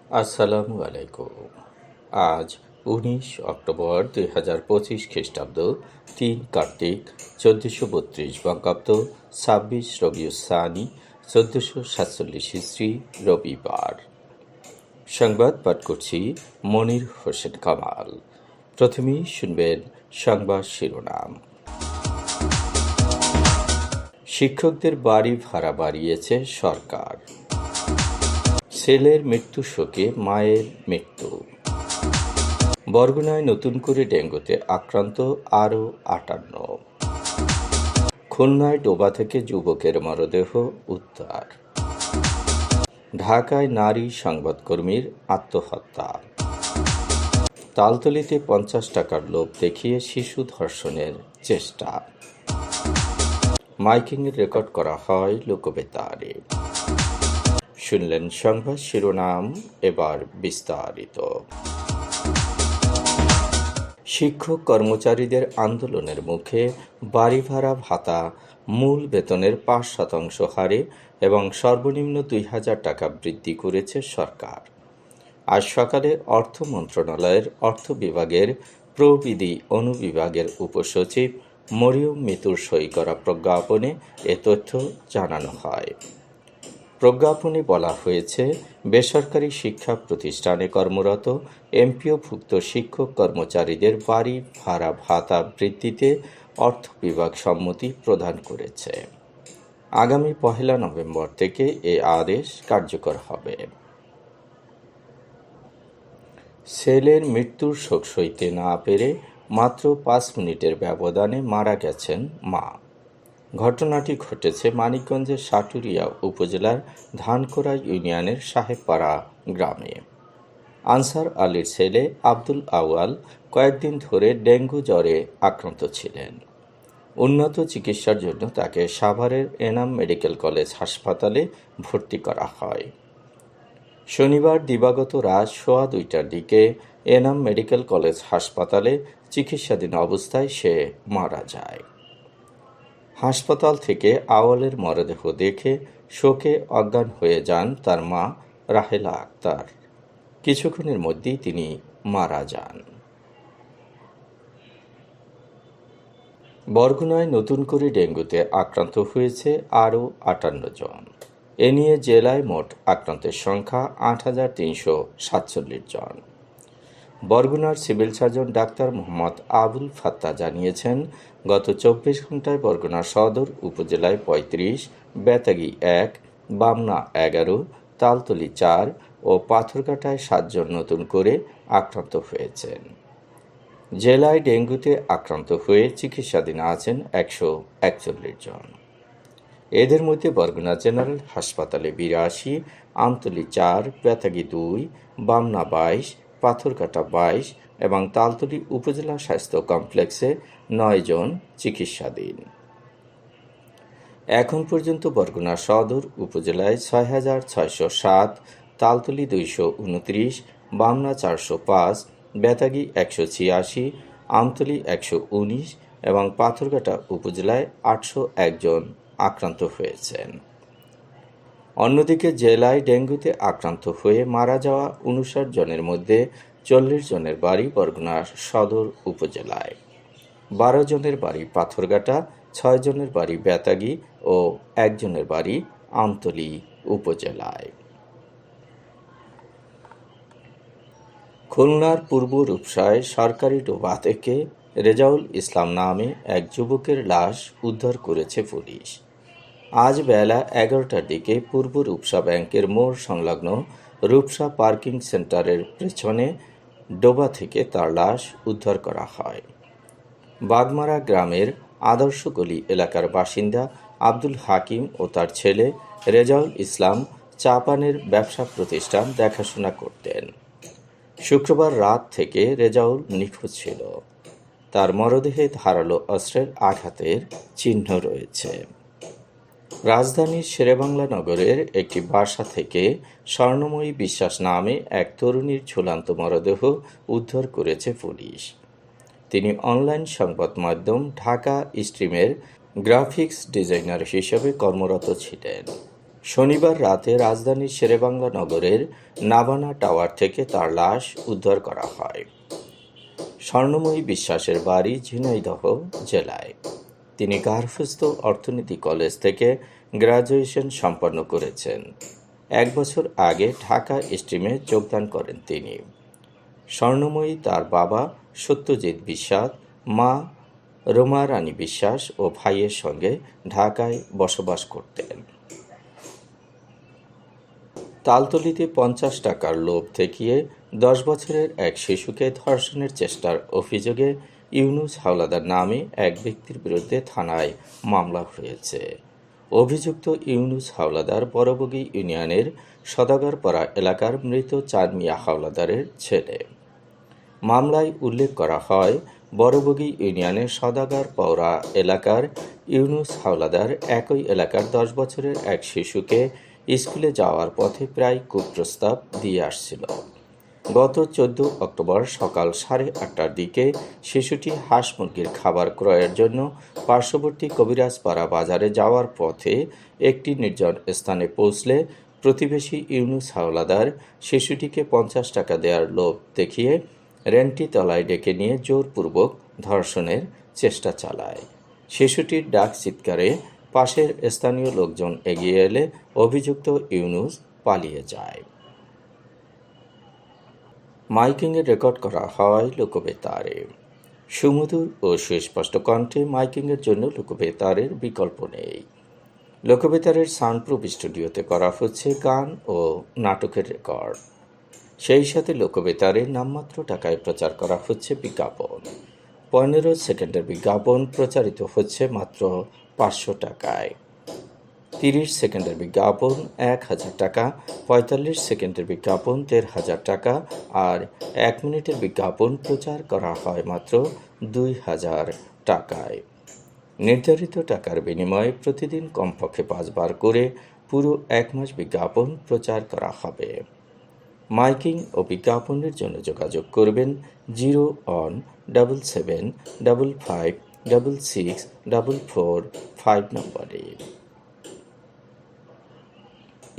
আসসালামু আলাইকুম। আজ 19 অক্টোবর 2025 খ্রিস্টাব্দ, 3 কার্তিক 1432 বঙ্গাব্দ, 26 রবিউসানি 1447 হিজরি, রবিবার। সংবাদ পাঠ করছি মনির হোসেন কামাল। প্রথমেই শুনবেন সংবাদ শিরোনাম। শিক্ষকদের বাড়ি ভাড়া বাড়িয়েছে সরকার। ছেলের মৃত্যু শোকে মায়ের মৃত্যু। বরগুনায় নতুন করে ডেঙ্গুতে আক্রান্ত আরও 58। খুলনায় ডোবা থেকে যুবকের মরদেহ উদ্ধার। ঢাকায় নারী সংবাদকর্মীর আত্মহত্যা। তালতলীতে 50 টাকার লোভ দেখিয়ে শিশু ধর্ষণের চেষ্টা। মাইকিংয়ের রেকর্ড করা হয় লোকবেতারে। শুনলেন সংবাদ শিরোনাম, এবার বিস্তারিত। শিক্ষক কর্মচারীদের আন্দোলনের মুখে বাড়ি ভাড়া ভাতা মূল বেতনের 5% হারে এবং সর্বনিম্ন 2,000 টাকা বৃদ্ধি করেছে সরকার। আজ সকালে অর্থ মন্ত্রণালয়ের অর্থ বিভাগের প্রবিধি অনুবিভাগের উপসচিব মরিয়ম মিতুর সই করা প্রজ্ঞাপনে এ তথ্য জানানো হয়। প্রজ্ঞাপনে বলা হয়েছে, বেসরকারি শিক্ষা প্রতিষ্ঠানে কর্মরত এমপিওভুক্ত শিক্ষক কর্মচারীদের বাড়ি ভাড়া ভাতা বৃদ্ধিতে অর্থ বিভাগ সম্মতি প্রদান করেছে। আগামী 1 নভেম্বর থেকে এ আদেশ কার্যকর হবে। ছেলের মৃত্যুর শোক সইতে না পেরে মাত্র 5 মিনিটের ব্যবধানে মারা গেছেন মা। ঘটনাটি ঘটেছে মানিকগঞ্জের সাটুরিয়া উপজেলার ধানকোড়া ইউনিয়নের সাহেবপাড়া গ্রামে। আনসার আলীর ছেলে আব্দুল আউয়াল কয়েকদিন ধরে ডেঙ্গু জ্বরে আক্রান্ত ছিলেন। উন্নত চিকিৎসার জন্য তাকে সাভারের এনাম মেডিকেল কলেজ হাসপাতালে ভর্তি করা হয়। শনিবার দিবাগত রাত 2:15টার দিকে এনাম মেডিকেল কলেজ হাসপাতালে চিকিৎসাধীন অবস্থায় সে মারা যায়। হাসপাতাল থেকে আওয়ালের মরদেহ দেখে শোকে অজ্ঞান হয়ে যান তার মা রাহেলা আক্তার। কিছুক্ষণের মধ্যেই তিনি মারা যান। বরগুনায় নতুন করে ডেঙ্গুতে আক্রান্ত হয়েছে আরও 58 জন। এ নিয়ে জেলায় মোট আক্রান্তের সংখ্যা 8,347 জন। বরগুনার civil surgeon doctor Mohammad Abul Fatta জানিয়েছেন, গত 24 ঘন্টায় বরগুনা সদর উপজেলায় 35, বেতাগী 1, বামনা 11, তালতলী 4 ও পাথরঘাটায় 7 জন নতুন করে আক্রান্ত হয়েছেন। জেলায় ডেঙ্গুতে আক্রান্ত হয়ে চিকিৎসাধীন আছেন 141 জন। এদের মধ্যে বরগুনা জেনারেল হাসপাতালে 82, আমতলী 4, বেতাগী 2, বামনা 22, পাথরঘাটা 22 এবং তালতলী উপজেলা স্বাস্থ্য কমপ্লেক্সে 9 জন চিকিৎসাধীন। এখন পর্যন্ত বরগুনা সদর উপজেলায় 6,607, তালতলী 229, বামনা 405, বেতাগী 186, আমতলী 119 এবং পাথরঘাটা উপজেলায় 801 জন আক্রান্ত হয়েছেন। অন্যদিকে জেলায় ডেঙ্গুতে আক্রান্ত হয়ে মারা যাওয়া 59 জনের মধ্যে 40 জনের বাড়ি বরগুনা সদর উপজেলায়, 12 জনের বাড়ি পাথরঘাটা, 6 জনের বাড়ি বেতাগী ও 1 জনের বাড়ি আমতলী উপজেলায়। খুলনার পূর্ব রূপসায় সরকারি ডোবা থেকে রেজাউল ইসলাম নামে এক যুবকের লাশ উদ্ধার করেছে পুলিশ। আজ বেলা 11টার দিকে পূর্ব রূপসা ব্যাংকের মোড় সংলগ্ন রূপসা পার্কিং সেন্টারের পেছনে ডোবা থেকে তার লাশ উদ্ধার করা হয়। বাগমারা গ্রামের আদর্শগলি এলাকার বাসিন্দা আব্দুল হাকিম ও তার ছেলে রেজাউল ইসলাম চা পানের ব্যবসা প্রতিষ্ঠান দেখাশোনা করতেন। শুক্রবার রাত থেকে রেজাউল নিখোঁজ ছিল। তার মরদেহে ধারালো অস্ত্রের আঘাতের চিহ্ন রয়েছে। রাজধানীর শেরেবাংলা নগরের একটি বাসা থেকে স্বর্ণময়ী বিশ্বাস নামে এক তরুণীর ঝুলন্ত মরদেহ উদ্ধার করেছে পুলিশ। তিনি অনলাইন সংবাদ মাধ্যম ঢাকা স্ট্রিমের গ্রাফিক্স ডিজাইনার হিসেবে কর্মরত ছিলেন। শনিবার রাতে রাজধানীর শেরেবাংলা নগরের নাভানা টাওয়ার থেকে তার লাশ উদ্ধার করা হয়। স্বর্ণময়ী বিশ্বাসের বাড়ি ঝিনাইদহ জেলায়। তিনি গার্হস্থ্য অর্থনীতি কলেজ থেকে গ্র্যাজুয়েশন সম্পন্ন করেছেন। 1 বছর আগে ঢাকা স্ট্রিমে যোগদান করেন তিনি। স্বর্ণময়ী তার বাবা সত্যজিৎ বিশ্বাস, মা রোমা রানী বিশ্বাস ও ভাইয়ের সঙ্গে ঢাকায় বসবাস করতেন। তালতলীতে 50 টাকার লোভ দেখিয়ে 10 বছরের এক শিশুকে ধর্ষণের চেষ্টার অভিযোগে ইউনুস হাওলাদার নামে এক ব্যক্তির বিরুদ্ধে থানায় মামলা হয়েছে। অভিযুক্ত ইউনুস হাওলাদার বড়বগী ইউনিয়নের সদাগরপাড়া এলাকার মৃত চাঁদ মিয়া হাওলাদারের ছেলে। মামলায় উল্লেখ করা হয়, বড়বগী ইউনিয়নের সদাগরপাড়া এলাকার ইউনুস হাওলাদার একই এলাকার 10 বছরের এক শিশুকে স্কুলে যাওয়ার পথে প্রায় কুপ্রস্তাব দিয়ে আসছিল। গত 14 অক্টোবর সকাল 8:30টার দিকে শিশুটি হাঁস মুরগির খাবার ক্রয়ের জন্য পার্শ্ববর্তী কবিরাজপাড়া বাজারে যাওয়ার পথে একটি নির্জন স্থানে পৌঁছলে প্রতিবেশী ইউনুস হাওলাদার শিশুটিকে 50 টাকা দেওয়ার লোভ দেখিয়ে রেন্টি তলায় ডেকে নিয়ে জোরপূর্বক ধর্ষণের চেষ্টা চালায়। শিশুটির ডাক চিৎকারে পাশের স্থানীয় লোকজন এগিয়ে এলে অভিযুক্ত ইউনুস পালিয়ে যায়। মাইকিংয়ে রেকর্ড করা হয় লোকবেতারে। সুমধুর ও সুস্পষ্ট কণ্ঠে মাইকিংয়ের জন্য লোকবেতারের বিকল্প নেই। লোকবেতারের সাউন্ডপ্রুফ স্টুডিওতে করা হচ্ছে গান ও নাটকের রেকর্ড। সেই সাথে লোকবেতারে নামমাত্র টাকায় প্রচার করা হচ্ছে বিজ্ঞাপন। 15 সেকেন্ডের বিজ্ঞাপন প্রচারিত হচ্ছে মাত্র 500 টাকায়। 30 সেকেন্ডের বিজ্ঞাপন 1000 টাকা, 45 সেকেন্ডের বিজ্ঞাপন 1500 টাকা আর 1 মিনিটের বিজ্ঞাপন প্রচার করা হয় মাত্র 2000 টাকায়। নির্ধারিত টাকার বিনিময়ে প্রতিদিন কমপক্ষে 5 বার করে পুরো 1 মাস বিজ্ঞাপন প্রচার করা হবে। মাইকিং ও বিজ্ঞাপনের জন্য যোগাযোগ করবেন 0-1-755-666-445 নম্বরে।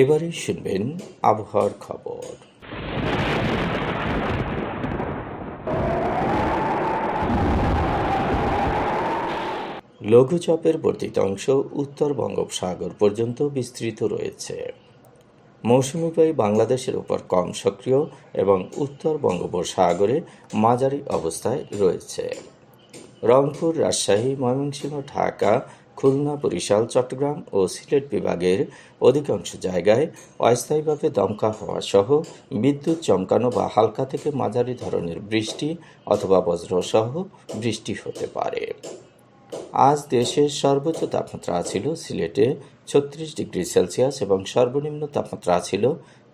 এবারে শুনবেন আবহাওয়ার খবর। লঘুচাপের বর্ধিত অংশ উত্তর বঙ্গোপসাগর পর্যন্ত বিস্তৃত রয়েছে। মৌসুমী বায়ু বাংলাদেশের উপর কম সক্রিয় এবং উত্তর বঙ্গোপসাগরে মাঝারি অবস্থায় রয়েছে। রংপুর, রাজশাহী, ময়মনসিংহ, ঢাকা, খুলনা, বরিশাল, চট্টগ্রাম ও সিলেট বিভাগের অধিকাংশ জায়গায় অস্থায়ীভাবে দমকা হওয়া সহ বিদ্যুৎ চমকানো বা হালকা থেকে মাঝারি ধরনের বৃষ্টি অথবা বজ্রসহ বৃষ্টি হতে পারে। আজ দেশের সর্বোচ্চ তাপমাত্রা ছিল সিলেটে 36 ডিগ্রি সেলসিয়াস এবং সর্বনিম্ন তাপমাত্রা ছিল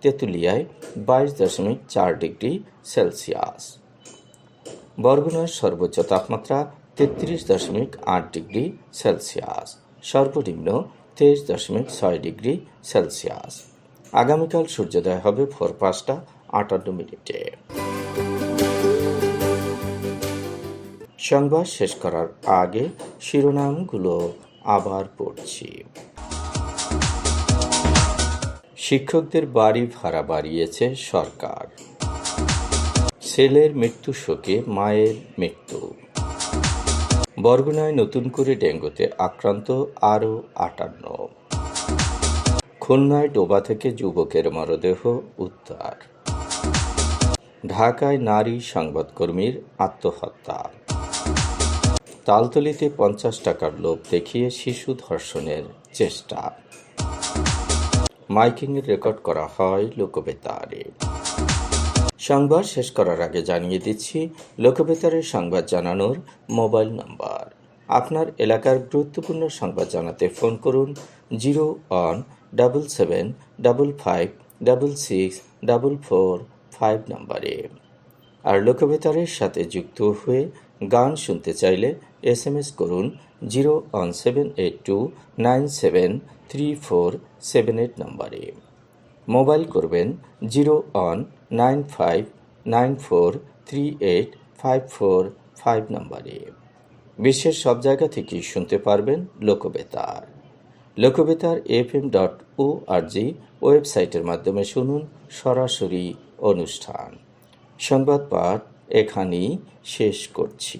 তেঁতুলিয়ায় 22.4 ডিগ্রি সেলসিয়াস। বরগুনার সর্বোচ্চ তাপমাত্রা 33.8 ডিগ্রি সেলসিয়াস, সর্বনিম্ন 23.6 ডিগ্রি সেলসিয়াস। আগামীকাল সূর্যোদয় হবে ভোর 5:58। সংবাদ শেষ করার আগে শিরোনামগুলো আবার পড়ছি। শিক্ষকদের বাড়ি ভাড়া বাড়িয়েছে সরকার। ছেলের মৃত্যু শোকে মায়ের মৃত্যু। বরগুনায় নতুন করে ডেঙ্গুতে আক্রান্ত আরও 58। খুলনায় ডোবা থেকে যুবকের মরদেহ উদ্ধার। ঢাকায় নারী সংবাদকর্মীর আত্মহত্যা। তালতলীতে 50 টাকার লোভ দেখিয়ে শিশু ধর্ষণের চেষ্টা। মাইকিংয়ের রেকর্ড করা হয় লোকবেতারে। সংবাদ শেষ করার আগে জানিয়ে দিচ্ছি লোকবেতারের সংবাদ জানানোর মোবাইল নম্বর। আপনার এলাকার গুরুত্বপূর্ণ সংবাদ জানাতে ফোন করুন 0-1-755-666-445 নম্বরে। আর লোকবেতারের সাথে যুক্ত হয়ে গান শুনতে চাইলে SMS করুন 01782973478 নম্বরে। মোবাইল করবেন 01959438545 নম্বরে। বিশ্বের সব জায়গা থেকেই শুনতে পারবেন লোকবেতার। লোকবেতার FM.org ওয়েবসাইটের মাধ্যমে শুনুন সরাসরি অনুষ্ঠান। সংবাদ পাঠ এখানেই শেষ করছি।